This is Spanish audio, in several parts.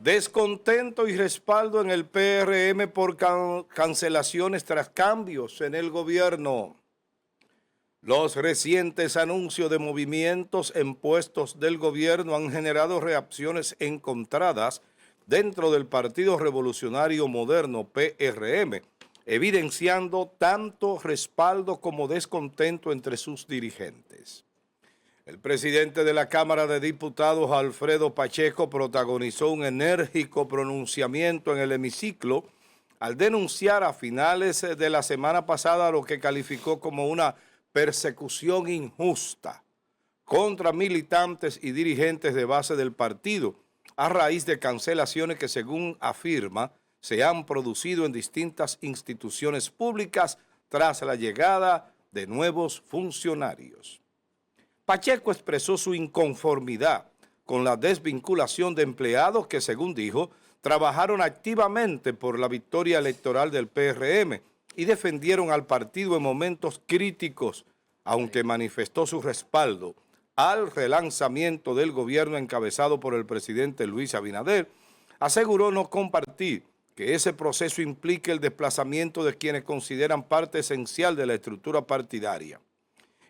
Descontento y respaldo en el PRM por cancelaciones tras cambios en el gobierno. Los recientes anuncios de movimientos en puestos del gobierno han generado reacciones encontradas dentro del Partido Revolucionario Moderno, PRM, evidenciando tanto respaldo como descontento entre sus dirigentes. El presidente de la Cámara de Diputados, Alfredo Pacheco, protagonizó un enérgico pronunciamiento en el hemiciclo al denunciar a finales de la semana pasada lo que calificó como una persecución injusta contra militantes y dirigentes de base del partido a raíz de cancelaciones que, según afirma, se han producido en distintas instituciones públicas tras la llegada de nuevos funcionarios. Pacheco expresó su inconformidad con la desvinculación de empleados que, según dijo, trabajaron activamente por la victoria electoral del PRM y defendieron al partido en momentos críticos, aunque manifestó su respaldo al relanzamiento del gobierno encabezado por el presidente Luis Abinader. Aseguró no compartir que ese proceso implique el desplazamiento de quienes consideran parte esencial de la estructura partidaria.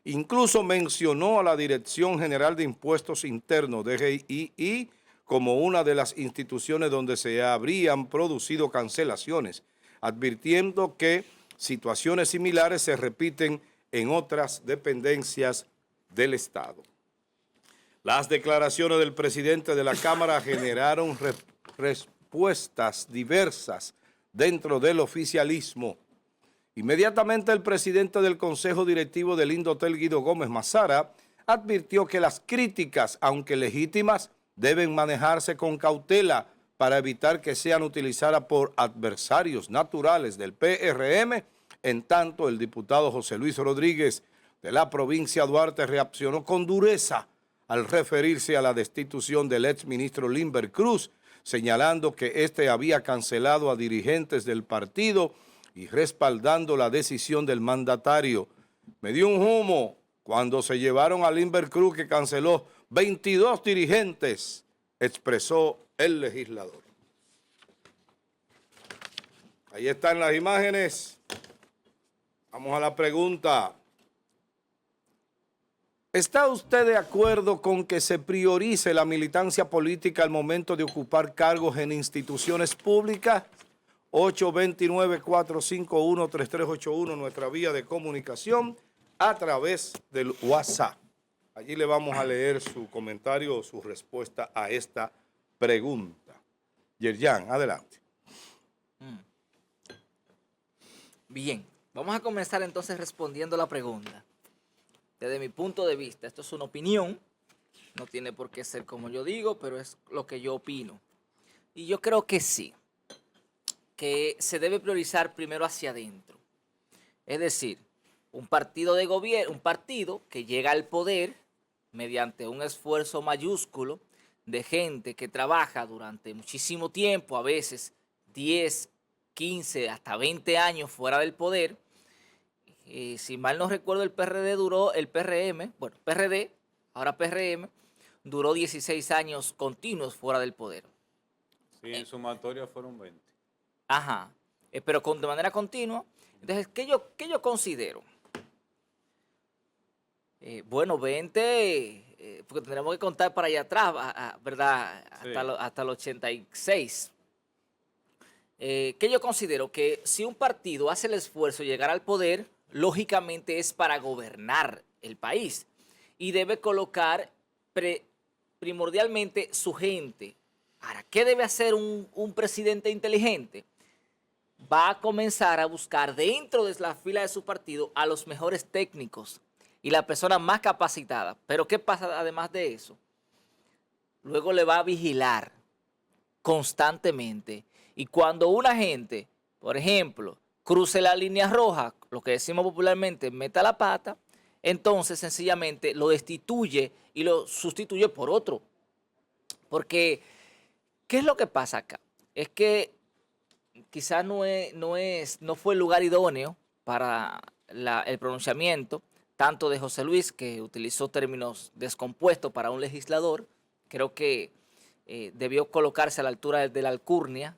Incluso mencionó a la Dirección General de Impuestos Internos, DGII, como una de las instituciones donde se habrían producido cancelaciones, advirtiendo que situaciones similares se repiten en otras dependencias del Estado. Las declaraciones del presidente de la Cámara generaron respuestas diversas dentro del oficialismo. Inmediatamente el presidente del Consejo Directivo del Indotel, Guido Gómez Mazara, advirtió que las críticas, aunque legítimas, deben manejarse con cautela para evitar que sean utilizadas por adversarios naturales del PRM. En tanto, el diputado José Luis Rodríguez de la provincia de Duarte reaccionó con dureza al referirse a la destitución del exministro Limber Cruz, señalando que éste había cancelado a dirigentes del partido y respaldando la decisión del mandatario. Me dio un humo cuando se llevaron a Limber Cruz, que canceló 22 dirigentes, expresó el legislador. Ahí están las imágenes. Vamos a la pregunta. ¿Está usted de acuerdo con que se priorice la militancia política al momento de ocupar cargos en instituciones públicas? 829-451-3381, nuestra vía de comunicación a través del WhatsApp. Allí le vamos a leer su comentario o su respuesta a esta pregunta. Yerjan, adelante. Bien, vamos a comenzar entonces respondiendo la pregunta. Desde mi punto de vista, esto es una opinión, no tiene por qué ser como yo digo, pero es lo que yo opino. Y yo creo que sí, que se debe priorizar primero hacia adentro. Es decir, un partido de gobierno, un partido que llega al poder mediante un esfuerzo mayúsculo de gente que trabaja durante muchísimo tiempo, a veces 10, 15, hasta 20 años fuera del poder. Si mal no recuerdo, el PRD ahora PRM, duró 16 años continuos fuera del poder. Sí, en sumatoria fueron 20. Ajá, pero de manera continua. Entonces, ¿qué yo considero? Bueno, 20, porque tendremos que contar para allá atrás, ¿verdad? Sí. Hasta el 86. ¿Qué yo considero? Que si un partido hace el esfuerzo de llegar al poder, lógicamente es para gobernar el país y debe colocar primordialmente su gente. Ahora, ¿qué debe hacer un presidente inteligente? Va a comenzar a buscar dentro de la fila de su partido a los mejores técnicos y la persona más capacitada. Pero ¿qué pasa además de eso? Luego le va a vigilar constantemente. Y cuando una gente, por ejemplo, cruce la línea roja, lo que decimos popularmente, meta la pata, entonces sencillamente lo destituye y lo sustituye por otro. Porque, ¿qué es lo que pasa acá? Es que quizás no fue el lugar idóneo para el pronunciamiento, tanto de José Luis, que utilizó términos descompuestos para un legislador. Creo que debió colocarse a la altura de la alcurnia.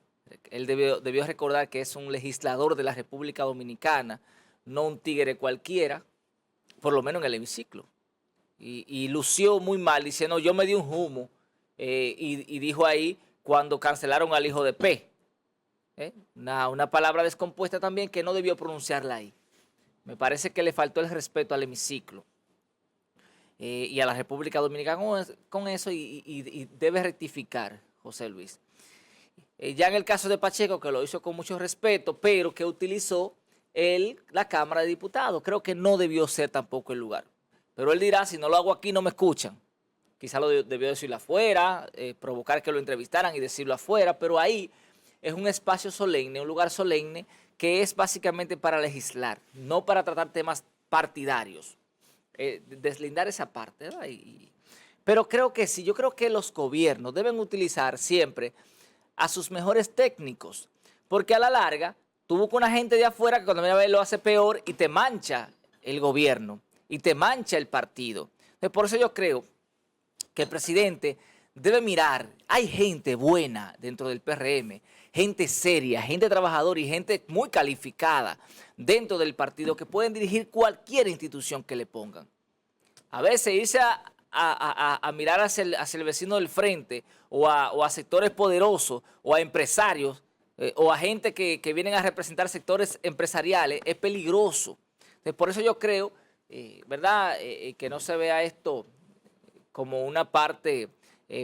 Él debió recordar que es un legislador de la República Dominicana, no un tigre cualquiera, por lo menos en el hemiciclo. Y lució muy mal diciendo, yo me di un humo, y dijo ahí cuando cancelaron al hijo de P. Una palabra descompuesta también que no debió pronunciarla ahí. Me parece que le faltó el respeto al hemiciclo y a la República Dominicana con eso y debe rectificar, José Luis. Ya en el caso de Pacheco, que lo hizo con mucho respeto, pero que utilizó la Cámara de Diputados. Creo que no debió ser tampoco el lugar. Pero él dirá, si no lo hago aquí no me escuchan. Quizá lo debió decirlo afuera, provocar que lo entrevistaran y decirlo afuera, pero ahí es un espacio solemne, un lugar solemne que es básicamente para legislar, no para tratar temas partidarios. Deslindar esa parte, ¿verdad? Pero creo que sí, yo creo que los gobiernos deben utilizar siempre a sus mejores técnicos, porque a la larga tú buscas una gente de afuera que cuando viene a ver lo hace peor y te mancha el gobierno y te mancha el partido. Entonces, por eso yo creo que el presidente debe mirar, hay gente buena dentro del PRM, gente seria, gente trabajadora y gente muy calificada dentro del partido que pueden dirigir cualquier institución que le pongan. A veces irse a mirar hacia el vecino del frente o a sectores poderosos o a empresarios o a gente que vienen a representar sectores empresariales es peligroso. Entonces, por eso yo creo, ¿verdad?, que no se vea esto como una parte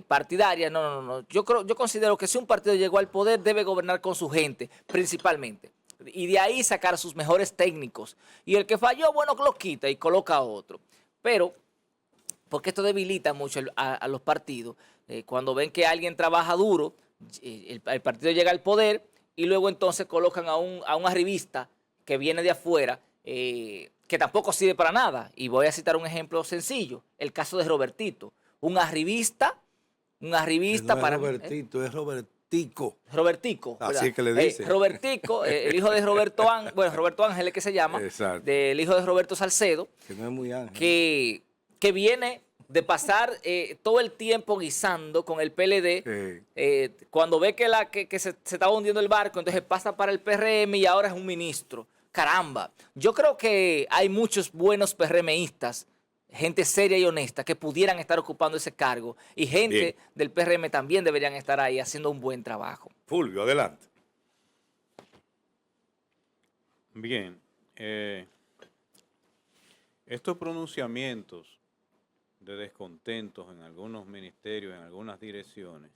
partidaria. No. Yo considero que si un partido llegó al poder debe gobernar con su gente, principalmente. Y de ahí sacar sus mejores técnicos. Y el que falló, bueno, lo quita y coloca a otro. Pero, porque esto debilita mucho a los partidos, cuando ven que alguien trabaja duro, el partido llega al poder y luego entonces colocan a un arribista que viene de afuera, que tampoco sirve para nada. Y voy a citar un ejemplo sencillo, el caso de Robertito, un arribista No para es Robertito, es Robertico. Robertico, Así ¿verdad? es que le dice. Robertico, el hijo de Roberto Ángel, bueno, Roberto Ángel es que se llama, Exacto. del hijo de Roberto Salcedo, Que no es muy ángel. que viene de pasar todo el tiempo guisando con el PLD, cuando ve que se estaba hundiendo el barco, entonces pasa para el PRM y ahora es un ministro. Caramba, yo creo que hay muchos buenos PRMistas, gente seria y honesta, que pudieran estar ocupando ese cargo, y gente Bien. del PRM también deberían estar ahí haciendo un buen trabajo. Fulvio, adelante. Bien, estos pronunciamientos de descontentos en algunos ministerios, en algunas direcciones,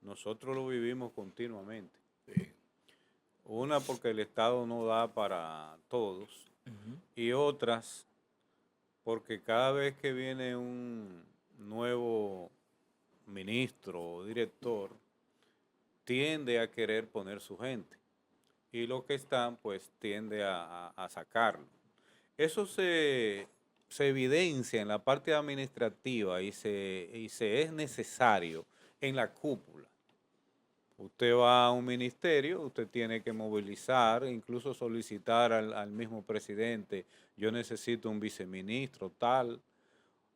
nosotros lo vivimos continuamente. Sí. Una porque el Estado no da para todos y otras porque cada vez que viene un nuevo ministro o director, tiende a querer poner su gente y los que están pues tiende a sacarlo. Eso se evidencia en la parte administrativa y se es necesario en la cúpula. Usted va a un ministerio, usted tiene que movilizar, incluso solicitar al mismo presidente, yo necesito un viceministro, tal,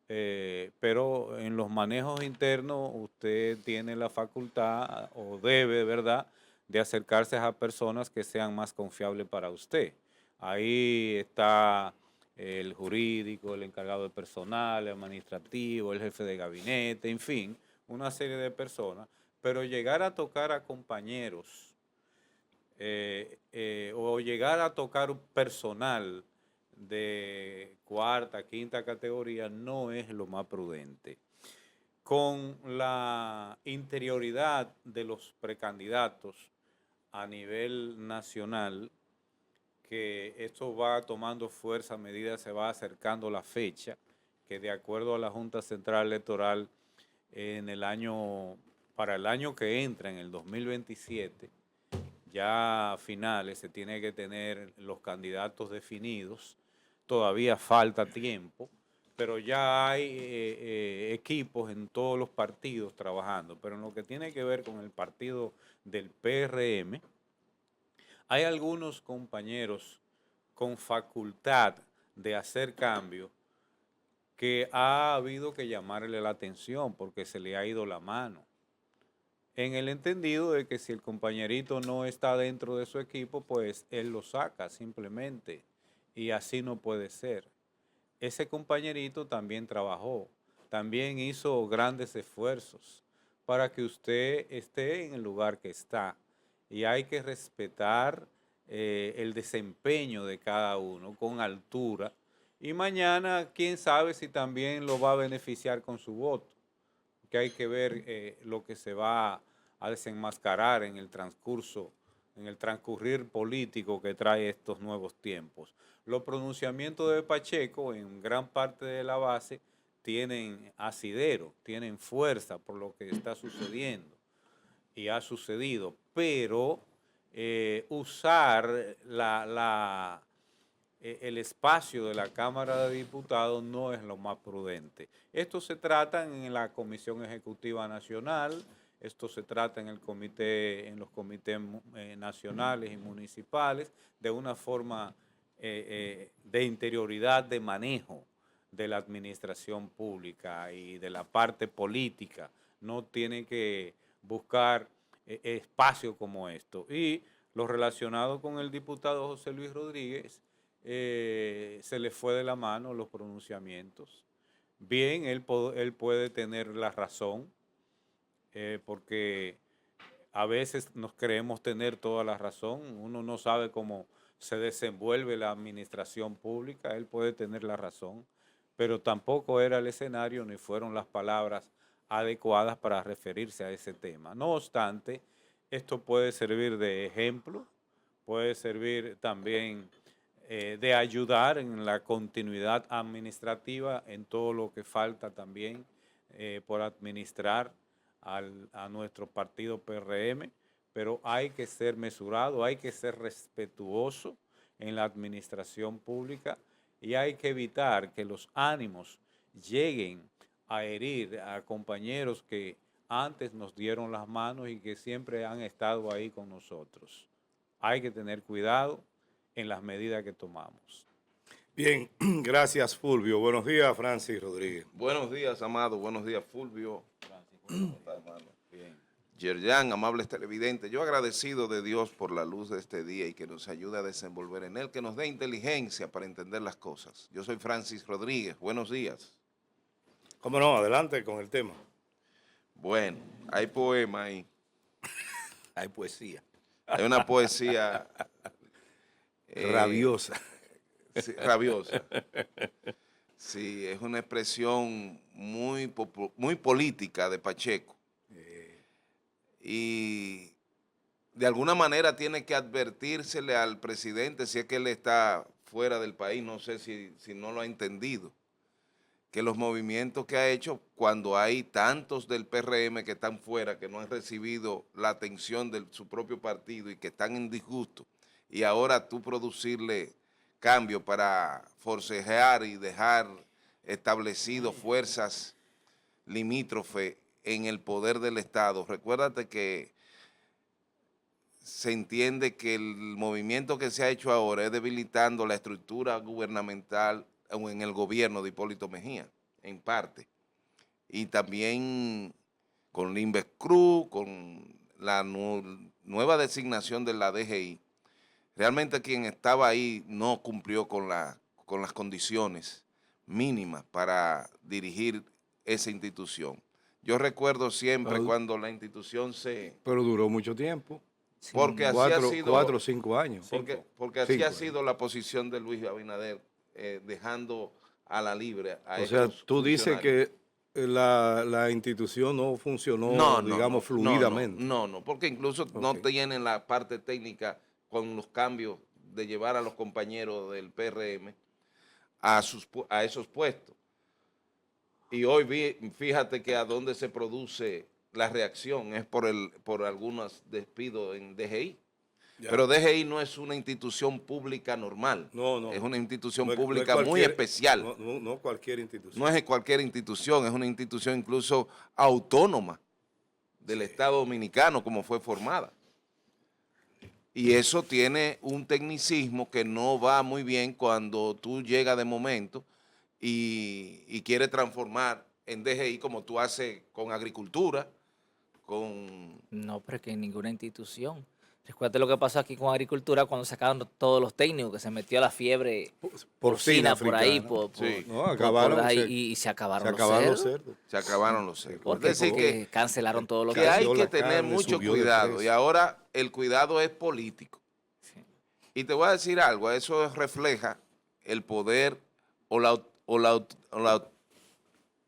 pero en los manejos internos usted tiene la facultad o debe, ¿verdad?, de acercarse a personas que sean más confiables para usted. Ahí está el jurídico, el encargado de personal, el administrativo, el jefe de gabinete, en fin, una serie de personas. Pero llegar a tocar a compañeros o llegar a tocar personal de cuarta, quinta categoría no es lo más prudente. Con la interioridad de los precandidatos a nivel nacional, que esto va tomando fuerza a medida que se va acercando la fecha, que de acuerdo a la Junta Central Electoral para el año que entra, en el 2027, ya a finales se tiene que tener los candidatos definidos. Todavía falta tiempo, pero ya hay equipos en todos los partidos trabajando. Pero en lo que tiene que ver con el partido del PRM, hay algunos compañeros con facultad de hacer cambios que ha habido que llamarle la atención porque se le ha ido la mano. En el entendido de que si el compañerito no está dentro de su equipo, pues él lo saca simplemente. Y así no puede ser. Ese compañerito también trabajó, también hizo grandes esfuerzos para que usted esté en el lugar que está. Y hay que respetar el desempeño de cada uno con altura. Y mañana, quién sabe si también lo va a beneficiar con su voto. Que hay que ver lo que se va a desenmascarar en el transcurso, en el transcurrir político que trae estos nuevos tiempos. Los pronunciamientos de Pacheco en gran parte de la base tienen asidero, tienen fuerza por lo que está sucediendo y ha sucedido, pero usar el espacio de la Cámara de Diputados no es lo más prudente. Esto se trata en la Comisión Ejecutiva Nacional, esto se trata en el comité, en los comités nacionales y municipales, de una forma de interioridad, de manejo de la administración pública y de la parte política. No tiene que buscar espacios como esto. Y lo relacionado con el diputado José Luis Rodríguez, se le fue de la mano los pronunciamientos. Bien, él puede tener la razón, porque a veces nos creemos tener toda la razón, uno no sabe cómo se desenvuelve la administración pública, él puede tener la razón, pero tampoco era el escenario ni fueron las palabras adecuadas para referirse a ese tema. No obstante, esto puede servir de ejemplo, puede servir también de ayudar en la continuidad administrativa en todo lo que falta también por administrar a nuestro partido PRM, pero hay que ser mesurado, hay que ser respetuoso en la administración pública y hay que evitar que los ánimos lleguen a herir a compañeros que antes nos dieron las manos y que siempre han estado ahí con nosotros. Hay que tener cuidado en las medidas que tomamos. Bien, gracias Fulvio. Buenos días, Francis Rodríguez. Buenos días, Amado. Buenos días, Fulvio. ¿Cómo está, hermano? Bien. Yerjan, amables televidentes, yo agradecido de Dios por la luz de este día y que nos ayude a desenvolver en él, que nos dé inteligencia para entender las cosas. Yo soy Francis Rodríguez. Buenos días. ¿Cómo no? Adelante con el tema. Bueno, hay poema ahí. Hay poesía. Hay una poesía rabiosa. Sí, rabiosa. Sí, es una expresión muy política de Pacheco. Y de alguna manera tiene que advertírsele al presidente, si es que él está fuera del país, no sé si no lo ha entendido, que los movimientos que ha hecho cuando hay tantos del PRM que están fuera, que no han recibido la atención de su propio partido y que están en disgusto, y ahora tú producirle cambio para forcejear y dejar establecido fuerzas limítrofes en el poder del Estado. Recuérdate que se entiende que el movimiento que se ha hecho ahora es debilitando la estructura gubernamental en el gobierno de Hipólito Mejía, en parte. Y también con Limber Cruz, con la nueva designación de la DGI, realmente quien estaba ahí no cumplió con las condiciones mínimas para dirigir esa institución. Yo recuerdo siempre cuando la institución Pero duró mucho tiempo. Sí. Porque así ha sido... 4 o 5 años. Porque así ha sido la posición de Luis Abinader, dejando a la libre a O sea, estos tú dices funcionarios. que la institución no funcionó, digamos, fluidamente. No, porque incluso no tienen la parte técnica con los cambios de llevar a los compañeros del PRM a esos puestos. Y hoy fíjate que a dónde se produce la reacción es por algunos despidos en DGI. Ya. Pero DGI no es una institución pública normal. No. Es una institución pública muy especial. No cualquier institución. No es cualquier institución, es una institución incluso autónoma del Estado Dominicano como fue formada. Y eso tiene un tecnicismo que no va muy bien cuando tú llegas de momento y quiere transformar en DGI como tú haces con agricultura, con... No, pero es que en ninguna institución. Recuerda lo que pasó aquí con agricultura cuando sacaron todos los técnicos, que se metió la fiebre porcina por ahí, Sí. No, acabaron, y se acabaron se los acabaron cerdos. los cerdos. Se acabaron los cerdos. Porque, Es decir, porque cancelaron todos los que hay Cayó que la tener carne, mucho subió de cuidado. precio. Y ahora el cuidado es político. Sí. Y te voy a decir algo, eso refleja el poder o la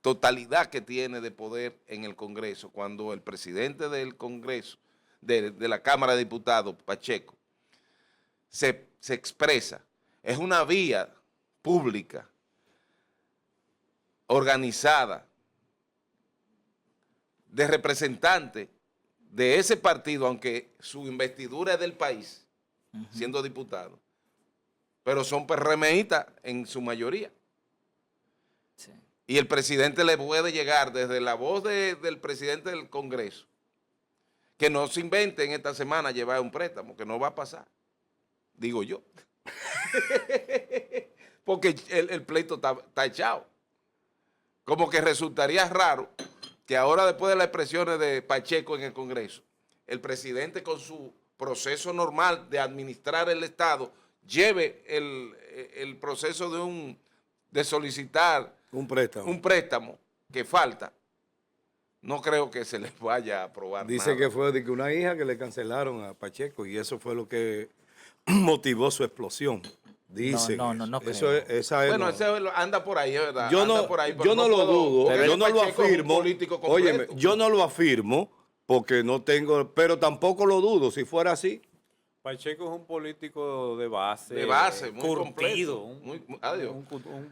totalidad que tiene de poder en el Congreso, cuando el presidente del Congreso, de la Cámara de Diputados, Pacheco, se expresa. Es una vía pública, organizada, de representantes de ese partido, aunque su investidura es del país, siendo diputado, pero son PRMistas en su mayoría. Sí. Y el presidente le puede llegar desde la voz del presidente del Congreso, que no se inventen esta semana llevar un préstamo, que no va a pasar, digo yo. Porque el pleito está echado. Como que resultaría raro que ahora, después de las expresiones de Pacheco en el Congreso, el presidente con su proceso normal de administrar el Estado lleve el proceso de solicitar Un un préstamo que falta. No creo que se les vaya a aprobar Dice nada. que fue de que una hija que le cancelaron a Pacheco y eso fue lo que motivó su explosión. Dice. No eso creo. esa es, Bueno, no. ese anda por ahí, es verdad. Yo anda no, por ahí, pero yo no lo puedo- dudo, porque yo no lo Pacheco es un afirmo. político completo. Óyeme, yo no lo afirmo porque no tengo, pero tampoco lo dudo. Si fuera así, Pacheco es un político de base. De base, muy curtido. completo. Adiós.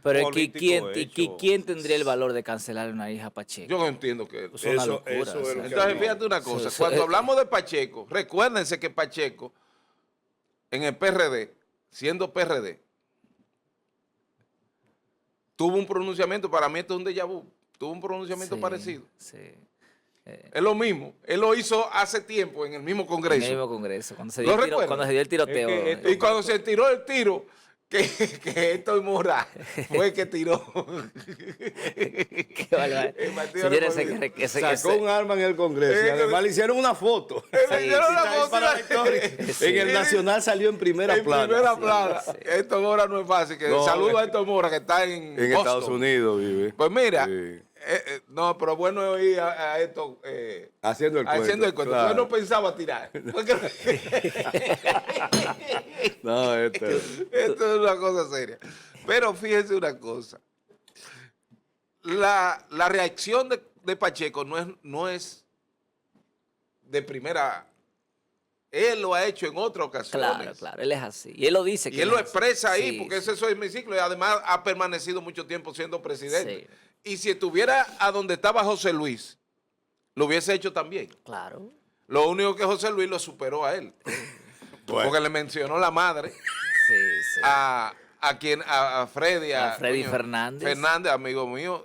Pero es que político ¿quién tendría el valor de cancelar una hija a Pacheco? Yo no entiendo que... Es una Eso- locura. eso o es sea. lo que- Entonces, fíjate una cosa. Eso- Cuando hablamos de Pacheco, recuérdense que Pacheco, en el PRD, siendo PRD, tuvo un pronunciamiento, para mí esto es un déjà vu, tuvo un pronunciamiento Sí, parecido. Sí. Es lo mismo. Él lo hizo hace tiempo en el mismo En Congreso. el mismo Congreso, cuando se ¿Lo dio, el, recuerdas? cuando se dio el tiroteo. Es que esto- Y cuando se tiró el tiro, que Héctor Mora fue el que tiró. Qué barbaridad. El partido Señores, Republicano. sacó un arma en el Congreso y además le hicieron una foto. Le dieron la Está ahí foto para la historia. En el Nacional salió en primera en plana. primera plana. Héctor Mora no es fácil. No, saludo a Héctor Mora, que está en En Boston. Estados Unidos vive. Pues mira, Sí. no, pero bueno es oír a esto Haciendo el haciendo el cuento. claro. Yo no pensaba tirar. Porque No, esto es una cosa seria. Pero fíjense una cosa. La reacción de Pacheco no es de primera. Él lo ha hecho en otras ocasiones. Claro, él es así. Y él lo dice. Y él lo expresa ahí, Sí, porque sí. ese es su hemiciclo, y además ha permanecido mucho tiempo siendo presidente. Sí. Y si estuviera a donde estaba José Luis, lo hubiese hecho también. Claro. Lo único que José Luis lo superó a él. Porque le mencionó la madre Sí. a Freddy. A Freddy Fernández. Fernández, amigo mío.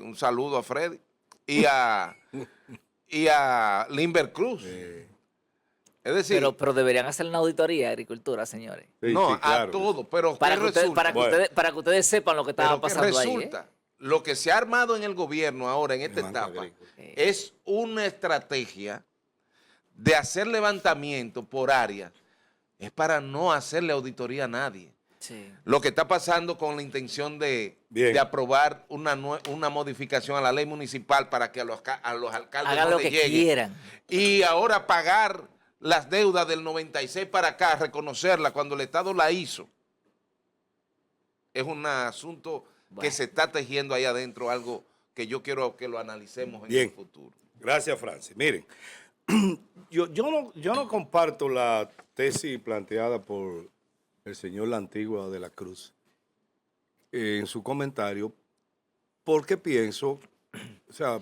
Un saludo a Freddy. Y a Limber Cruz. Es decir, Pero deberían hacer una auditoría de agricultura, señores. Sí, no, sí, claro. a todo. Pero Para ¿qué que, resulta? para que ustedes sepan lo que estaba Pero ¿qué pasando ahí. resulta? Lo que se ha armado en el gobierno ahora, en esta Banco etapa, Agrícola. es una estrategia de hacer levantamiento por área. Es para no hacerle auditoría a nadie. Sí. Lo que está pasando con la intención de aprobar una modificación a la ley municipal para que a los alcaldes Hagan no lo les que llegue. quieran. Y ahora pagar las deudas del 96 para acá, reconocerla cuando el Estado la hizo. Es un asunto que Bueno. se está tejiendo ahí adentro, algo que yo quiero que lo analicemos en Bien. el futuro. Gracias, Francis. Miren, yo no comparto la tesis planteada por el señor La Antigua de la Cruz en su comentario, porque pienso, o sea,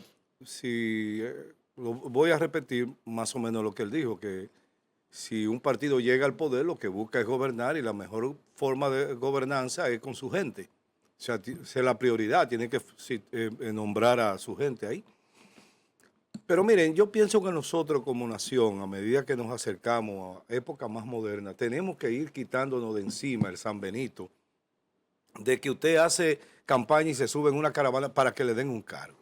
voy a repetir más o menos lo que él dijo, que si un partido llega al poder, lo que busca es gobernar y la mejor forma de gobernanza es con su gente. O sea, esa es la prioridad, tiene que nombrar a su gente ahí. Pero miren, yo pienso que nosotros como nación, a medida que nos acercamos a épocas más modernas, tenemos que ir quitándonos de encima el San Benito de que usted hace campaña y se sube en una caravana para que le den un cargo.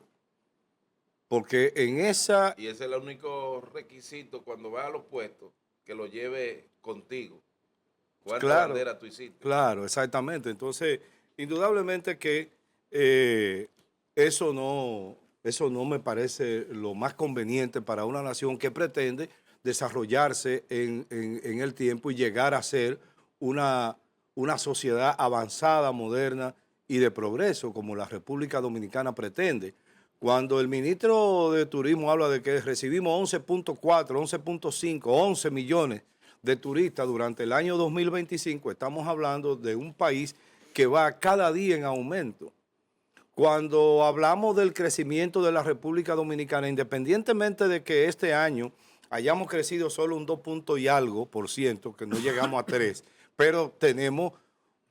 Porque en esa... Y ese es el único requisito cuando vas a los puestos, que lo lleve contigo. ¿Cuánta Claro, bandera tú hiciste? claro, exactamente. Entonces, indudablemente que eso no me parece lo más conveniente para una nación que pretende desarrollarse en el tiempo y llegar a ser una sociedad avanzada, moderna y de progreso, como la República Dominicana pretende. Cuando el ministro de Turismo habla de que recibimos 11.4, 11.5, 11 millones de turistas durante el año 2025, estamos hablando de un país que va cada día en aumento. Cuando hablamos del crecimiento de la República Dominicana, independientemente de que este año hayamos crecido solo un 2 punto y algo por ciento, que no llegamos a 3, pero tenemos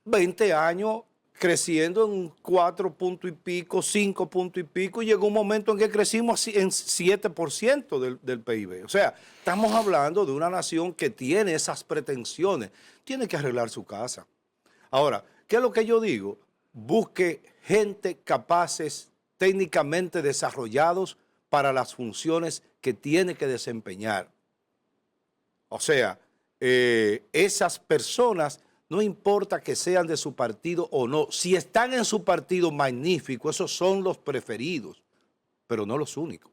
20 años creciendo en un 4 punto y pico, 5 punto y pico, y llegó un momento en que crecimos en 7% del PIB. O sea, estamos hablando de una nación que tiene esas pretensiones, tiene que arreglar su casa. Ahora, ¿qué es lo que yo digo? Busque gente capaces, técnicamente desarrollados para las funciones que tiene que desempeñar. O sea, esas personas, no importa que sean de su partido o no, si están en su partido, magnífico, esos son los preferidos, pero no los únicos.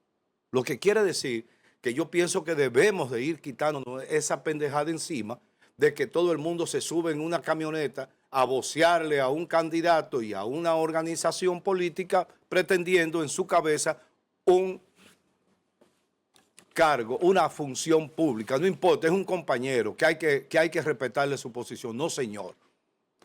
Lo que quiere decir que yo pienso que debemos de ir quitándonos esa pendejada encima de que todo el mundo se sube en una camioneta a vocearle a un candidato y a una organización política pretendiendo en su cabeza un cargo, una función pública, no importa, es un compañero que hay que respetarle su posición. No, señor.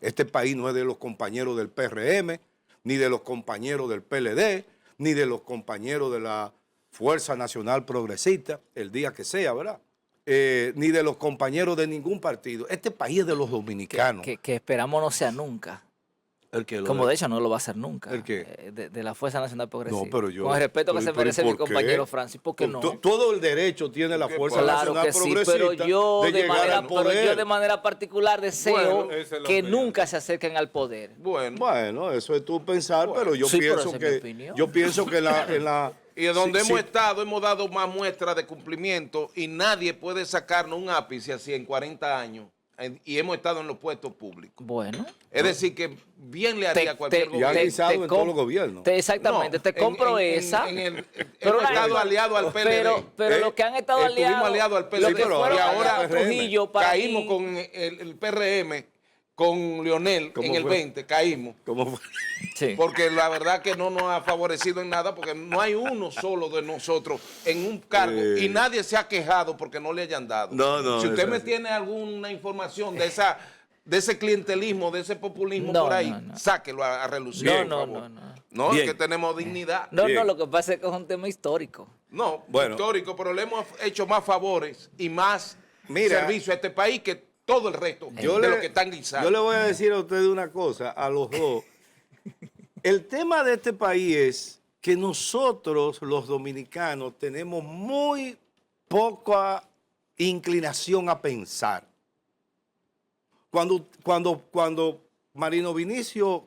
Este país no es de los compañeros del PRM, ni de los compañeros del PLD, ni de los compañeros de la Fuerza Nacional Progresista, el día que sea, ¿verdad? Ni de los compañeros de ningún partido. Este país es de los dominicanos. Que esperamos no sea nunca. El que Como de hecho no lo va a hacer nunca. ¿El qué? De la Fuerza Nacional Progresista. No, pero yo... Con el respeto que se merece mi ¿por qué? compañero Francis, ¿por qué no? Todo el derecho tiene la Fuerza Claro Nacional que sí, Progresista pero yo de llegar al poder. de manera particular deseo Bueno, esa es la que opinión. nunca se acerquen al poder. Bueno, Eso es tu pensar, pero yo Sí, pero pienso esa es mi que opinión. en la y de donde sí, hemos sí. estado, hemos dado más muestras de cumplimiento y nadie puede sacarnos un ápice así en 40 años y hemos estado en los puestos públicos. Bueno. Es decir, que bien le haría a cualquier y han gobierno. guisado en todos los gobiernos. Exactamente, No, te compro esa. hemos una estado cosa, aliados al PLD. Pero los que han estado Estuvimos aliados al PLD. los que pero fueron ahora aliados a PRM. Trujillo para Caímos mí- con el PRM, con Leonel ¿Cómo en el fue? 20, caímos. ¿Cómo fue? Sí. Porque la verdad que no nos ha favorecido en nada, porque no hay uno solo de nosotros en un cargo y nadie se ha quejado porque no le hayan dado. No, Si usted eso me es. tiene alguna información de ese clientelismo, de ese populismo No, por ahí, no. sáquelo a relucir. No, por no, favor. no. No, es Bien. que tenemos dignidad. No, Bien. no, lo que pasa es que es un tema histórico. No, Bueno. histórico, pero le hemos hecho más favores y más Mira. servicio a este país que todo el resto de Yo los que están guisados. Yo le voy a decir a ustedes una cosa, a los dos. El tema de este país es que nosotros, los dominicanos, tenemos muy poca inclinación a pensar. Cuando Marino Vinicio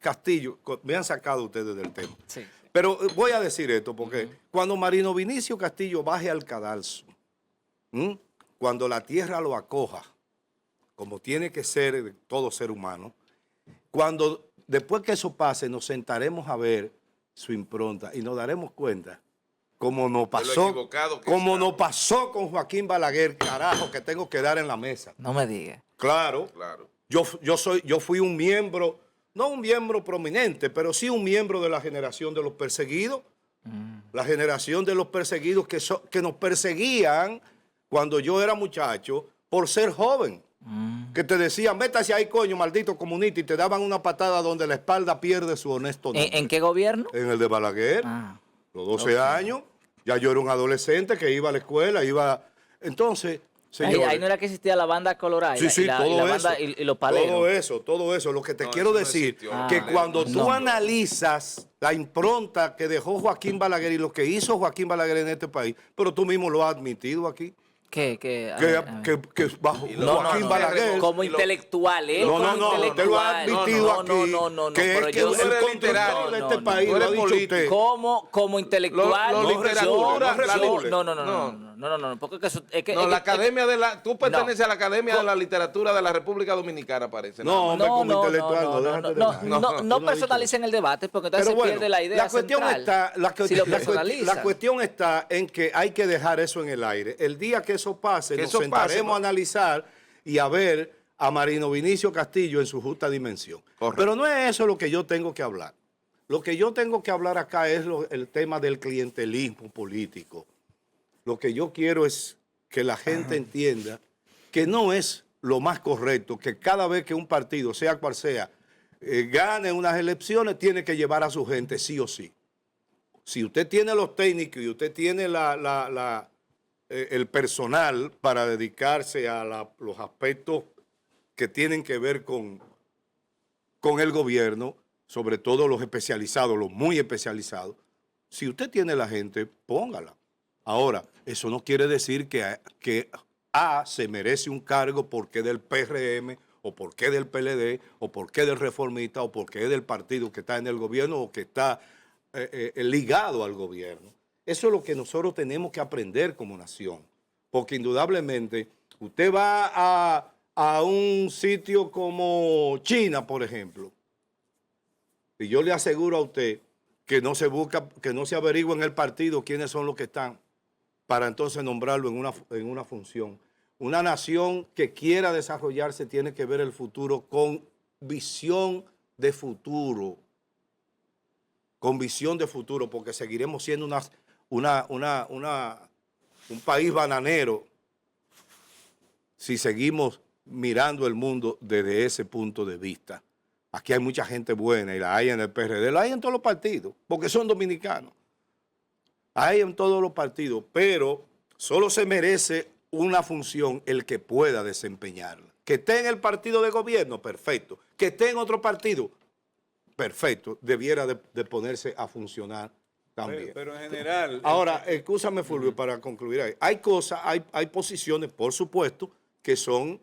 Castillo, me han sacado ustedes del tema, Sí. pero voy a decir esto porque cuando Marino Vinicio Castillo baje al cadalso, cuando la tierra lo acoja, como tiene que ser de todo ser humano, después que eso pase, nos sentaremos a ver su impronta y nos daremos cuenta como nos equivocado que como estamos. nos pasó con Joaquín Balaguer, carajo, que tengo que dar en la mesa. No me digas. Claro, Claro. yo fui un miembro, no un miembro prominente, pero sí un miembro de la generación de los perseguidos. La generación de los perseguidos que nos perseguían cuando yo era muchacho por ser joven. Que te decían, métase ahí, coño, maldito comunista, y te daban una patada donde la espalda pierde su honesto nombre. ¿En qué gobierno? En el de Balaguer, Ah. los 12 años, ya yo era un adolescente que iba a la escuela, Entonces, señores, Ahí no era que existía la banda colorada. sí, sí, todo la eso. banda y los paleros. Todo eso. Lo que te No, quiero eso no decir, existió. que Ah, cuando tú no. analizas la impronta que dejó Joaquín Balaguer y lo que hizo Joaquín Balaguer en este país, pero tú mismo lo has admitido aquí, que bajo Y No, Joaquín no, no, Balaguer. como y lo- intelectual, él No, como no, no, usted lo ha intelectual. admitido aquí, No, que pero es que yo el soy control literario. de este país, tú lo ha eres dicho político. usted. como intelectual, Lo literatura, no, porque que eso- es que, No, es la que- academia de la... Tú perteneces No. a la Academia de la Literatura de la República Dominicana, parece. No, hombre, como intelectual, no, no, déjate de no, vaina. no, Tú no has dicho personalicen el debate porque entonces Pero se bueno, pierde la idea cuestión central. está, Si lo la personalizan. cuestión está en que hay que dejar eso en el aire. El día que eso pase, Que nos eso sentaremos pase, a analizar y a ver a Marino Vinicio Castillo en su justa dimensión. Correcto. Pero no es eso lo que yo tengo que hablar. Lo que yo tengo que hablar acá es el tema del clientelismo político. Lo que yo quiero es que la gente entienda que no es lo más correcto que cada vez que un partido, sea cual sea, gane unas elecciones, tiene que llevar a su gente sí o sí. Si usted tiene los técnicos y usted tiene el personal para dedicarse a los aspectos que tienen que ver con el gobierno, sobre todo los especializados, los muy especializados, si usted tiene la gente, póngala. Ahora, eso no quiere decir que A se merece un cargo porque es del PRM, o porque es del PLD, o porque es del Reformista, o porque es del partido que está en el gobierno o que está ligado al gobierno. Eso es lo que nosotros tenemos que aprender como nación. Porque indudablemente usted va a un sitio como China, por ejemplo, y yo le aseguro a usted que no se averigua en el partido quiénes son los que están para entonces nombrarlo en una función. Una nación que quiera desarrollarse tiene que ver el futuro con visión de futuro. Con visión de futuro, porque seguiremos siendo un país bananero si seguimos mirando el mundo desde ese punto de vista. Aquí hay mucha gente buena y la hay en el PRD, la hay en todos los partidos, porque son dominicanos. Hay en todos los partidos, pero solo se merece una función el que pueda desempeñarla. Que esté en el partido de gobierno, perfecto. Que esté en otro partido, perfecto. Debiera de ponerse a funcionar también. Pero en general... Ahora, escúchame, Fulvio, para concluir ahí. Hay cosas, hay posiciones, por supuesto, que son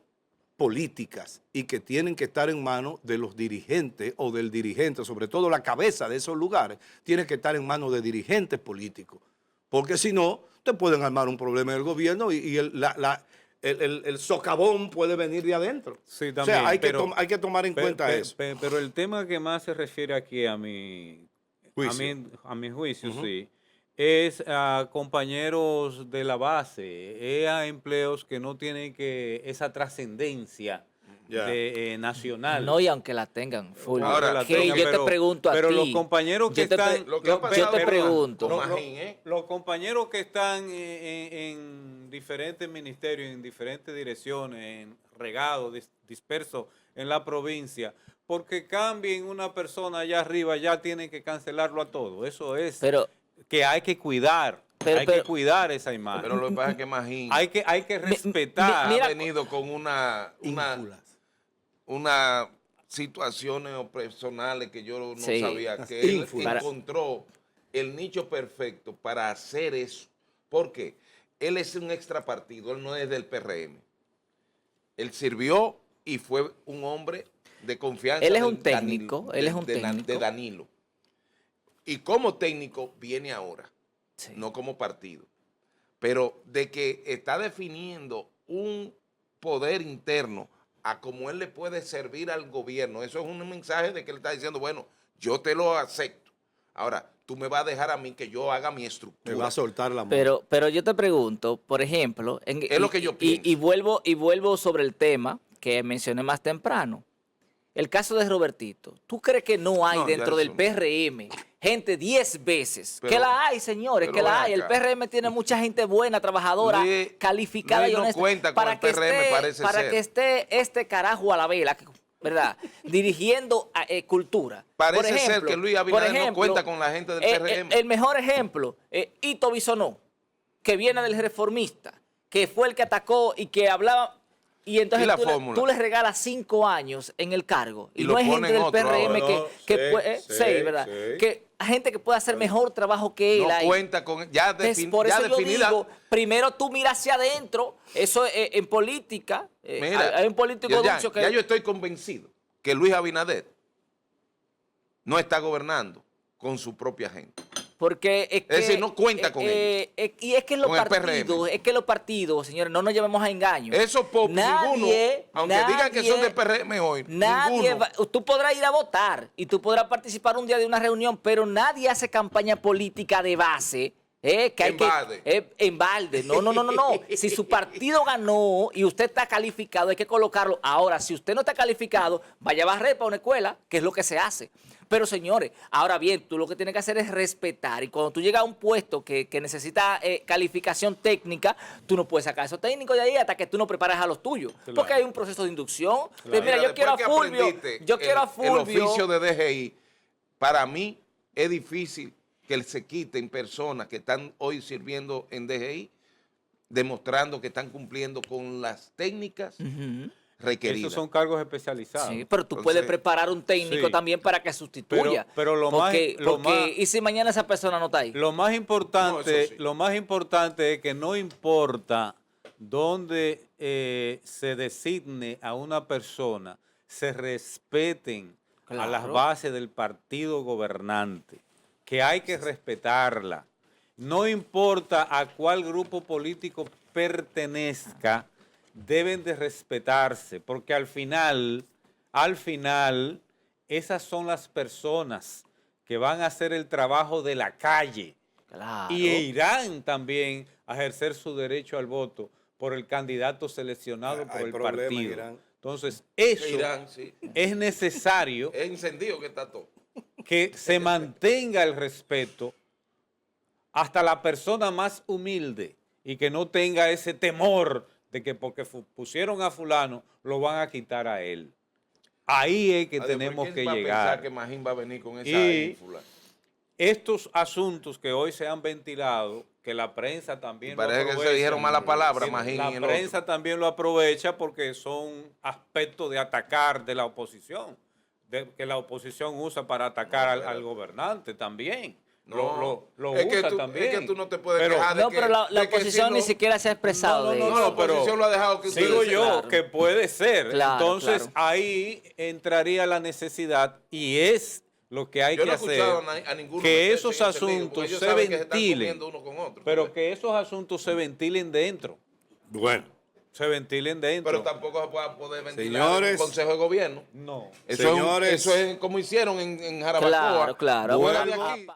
políticas y que tienen que estar en manos de los dirigentes o del dirigente, sobre todo la cabeza de esos lugares, tiene que estar en manos de dirigentes políticos. Porque si no, te pueden armar un problema en el gobierno y el socavón puede venir de adentro. Sí, también, o sea, hay que tomar en cuenta eso. Pero el tema que más se refiere aquí a mi juicio, sí, es a compañeros de la base, es a empleos que no tienen esa trascendencia nacional. No, y aunque la tengan, Fulvio. Ahora, yo te pregunto a ti. Pero los compañeros que están... Yo te pregunto. Los compañeros que están en diferentes ministerios, en diferentes direcciones, regados, dispersos en la provincia, porque cambien una persona allá arriba, ya tienen que cancelarlo a todo. Eso es que hay que cuidar. Hay que cuidar esa imagen. Pero lo que pasa es que Magín hay que respetar. ha venido con unas situaciones personales que yo no sabía, que él encontró el nicho perfecto para hacer eso. ¿Por qué? Él es un extrapartido, él no es del PRM. Él sirvió y fue un hombre de confianza. Él es un técnico, de Danilo. Y como técnico viene ahora, sí, no como partido. Pero de que está definiendo un poder interno a cómo él le puede servir al gobierno, eso es un mensaje de que él está diciendo, bueno, yo te lo acepto. Ahora, tú me vas a dejar a mí que yo haga mi estructura. Me va a soltar la mano. Pero yo te pregunto, por ejemplo, es lo que yo pienso. Y vuelvo sobre el tema que mencioné más temprano. El caso de Robertito. ¿Tú crees que no hay dentro del PRM gente 10 veces? Que la hay, señores, que la hay. El PRM tiene mucha gente buena, trabajadora, calificada y honesta. No cuenta con el PRM, parece para ser. que esté este carajo a la vela, ¿verdad? Dirigiendo cultura. Parece ser que Luis Abinader no cuenta con la gente del PRM. El mejor ejemplo, Ito Bisonó, que viene del Reformista, que fue el que atacó y que hablaba. Y entonces la tú, fórmula. tú le regalas 5 años en el cargo. Y Y lo no hay gente ponen del otro. PRM que Sí, puede, sí, sí, ¿verdad? sí. Que gente que puede hacer mejor trabajo que él No ahí. cuenta con... Ya, Entonces, por eso yo definida... digo, primero tú miras hacia adentro. Eso en política, Mira, hay un político dicho que... ya yo estoy convencido que Luis Abinader no está gobernando con su propia gente. Porque es que, decir, no cuenta con ellos. Y es que los Con el partidos, PRM. es que los partidos, señores, no nos llevemos a engaños. Esos popos, ninguno, aunque digan que son de PRM hoy, Nadie ninguno. tú podrás ir a votar y tú podrás participar un día de una reunión, pero nadie hace campaña política de base. Que hay En balde. en balde. No. Si su partido ganó y usted está calificado, hay que colocarlo. Ahora, si usted no está calificado, vaya a barrer para una escuela, que es lo que se hace. Pero señores, ahora bien, tú lo que tienes que hacer es respetar. Y cuando tú llegas a un puesto que necesita calificación técnica, tú no puedes sacar a esos técnicos de ahí hasta que tú no prepares a los tuyos. Claro. Porque hay un proceso de inducción. Mira, Mira, yo quiero a después que Fulvio. aprendiste Yo quiero a Fulvio. El oficio de DGI, para mí es difícil que se quiten personas que están hoy sirviendo en DGI, demostrando que están cumpliendo con las técnicas requeridas. Esos son cargos especializados. Sí, pero tú Entonces, puedes preparar un técnico sí. también para que sustituya. Pero lo más- ¿y si mañana esa persona no está ahí? Lo más importante, No, eso sí. lo más importante es que no importa dónde se designe a una persona, se respeten a las Claro. bases del partido gobernante, que hay que respetarla. No importa a cuál grupo político pertenezca, deben de respetarse, porque al final, esas son las personas que van a hacer el trabajo de la calle Claro. y irán también a ejercer su derecho al voto por el candidato seleccionado por Hay el problemas, partido. Irán. Entonces, eso Irán, sí. es necesario Es encendido que está todo. que se mantenga el respeto hasta la persona más humilde y que no tenga ese temor de que porque pusieron a fulano lo van a quitar a él. Ahí es que Adiós, tenemos ¿quién que va a llegar. pensar que Magín va a venir con esa Y ínfula? estos asuntos que hoy se han ventilado, que la prensa también lo Parece que aprovecha. se dijeron malas palabras, Sí, Magín la y el prensa otro. también lo aprovecha porque son aspectos de atacar de la oposición, que la oposición usa para atacar al gobernante también. Lo es que usa tú, también. Es que tú no te puedes Pero- quejar de No, que... pero la de que oposición si ni no- siquiera se ha expresado de No, eso. la oposición lo ha dejado que Sigo ustedes- yo, Claro. que puede ser. Claro, Entonces claro. ahí entraría la necesidad y es lo que hay Yo que no he hacer, escuchado a ninguno que meterse esos en ese lío, porque asuntos ellos se saben que están ventilen, comiendo uno con otro, pero ¿sabes? que esos asuntos se ventilen dentro, Bueno, se ventilen dentro. Pero tampoco se puede poder ventilar Señores. en un consejo de gobierno. No. Eso, Señores. eso es como hicieron en Jarabacoa. Claro. Vuelvo- de aquí.